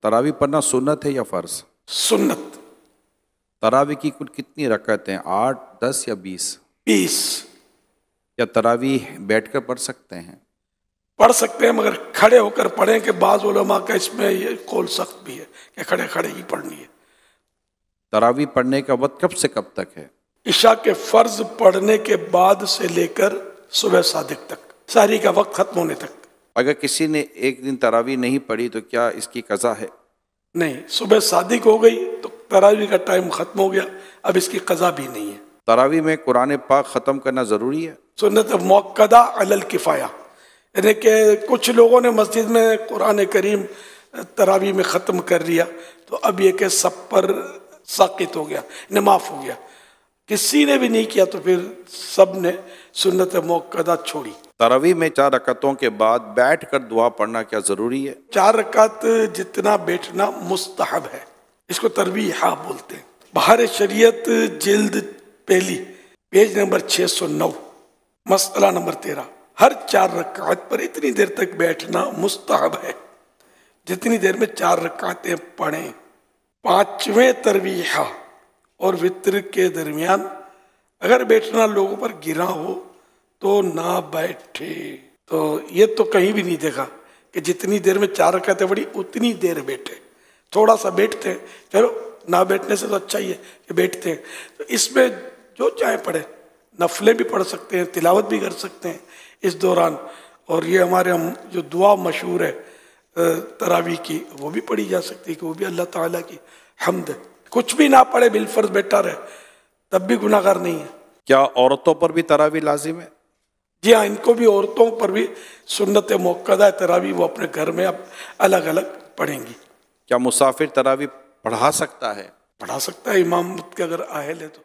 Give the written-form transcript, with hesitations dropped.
تراویح پڑھنا سنت ہے یا فرض؟ سنت۔ تراویح کی کل کتنی رکعتیں، 8، 10 یا 20؟ 20 یا تراویح بیٹھ کر پڑھ سکتے ہیں؟ پڑھ سکتے ہیں، مگر کھڑے ہو کر پڑھیں کہ بعض علماء کا اس میں یہ قول سخت بھی ہے کہ کھڑے کھڑے ہی پڑھنی ہے۔ تراویح پڑھنے کا وقت کب سے کب تک ہے؟ عشاء کے فرض پڑھنے کے بعد سے لے کر صبح صادق تک، سحری کا وقت ختم ہونے تک۔ اگر کسی نے ایک دن تراویح نہیں پڑھی تو کیا اس کی قضا ہے؟ نہیں، صبح صادق ہو گئی تو تراویح کا ٹائم ختم ہو گیا، اب اس کی قضا بھی نہیں ہے۔ تراویح میں قرآن پاک ختم کرنا ضروری ہے؟ سنت موقدہ علی الکفایہ، یعنی کہ کچھ لوگوں نے مسجد میں قرآن کریم تراویح میں ختم کر لیا تو اب یہ کہ سب پر ساقط ہو گیا، معاف ہو گیا۔ کسی نے بھی نہیں کیا تو پھر سب نے سنت موقدہ چھوڑی۔ تراویح میں 4 رکعتوں کے بعد بیٹھ کر دعا پڑھنا کیا ضروری ہے؟ 4 رکعت جتنا بیٹھنا مستحب ہے، اس کو ترویحہ بولتے ہیں۔ بہار شریعت جلد پہلی، پیج نمبر 609، مسئلہ نمبر 13۔ ہر 4 رکعت پر اتنی دیر تک بیٹھنا مستحب ہے جتنی دیر میں 4 رکعتیں پڑھیں۔ 5ویں ترویحہ اور وطر کے درمیان اگر بیٹھنا لوگوں پر گرا ہو تو نہ بیٹھے۔ تو یہ تو کہیں بھی نہیں دیکھا کہ جتنی دیر میں 4 رکعتیں پڑھی اتنی دیر بیٹھے، تھوڑا سا بیٹھتے ہیں، چلو نہ بیٹھنے سے تو اچھا ہی ہے کہ بیٹھتے ہیں۔ تو اس میں جو چاہے پڑھے، نفلیں بھی پڑھ سکتے ہیں، تلاوت بھی کر سکتے ہیں اس دوران۔ اور یہ ہمارے جو دعا مشہور ہے تراویح کی، وہ بھی پڑھی جا سکتی ہے کہ وہ بھی اللہ تعالیٰ کی حمد ہے۔ کچھ بھی نہ پڑھے بالفرض بیٹھا رہے تب بھی گناہ گار نہیں ہے۔ کیا عورتوں پر بھی تراویح لازم ہے؟ جی ہاں، ان کو بھی، عورتوں پر بھی سنت موقدہ تراویح وہ اپنے گھر میں اب الگ الگ پڑھیں گی۔ کیا مسافر تراویح پڑھا سکتا ہے؟ پڑھا سکتا ہے، امامت کے اگر اہل ہے تو۔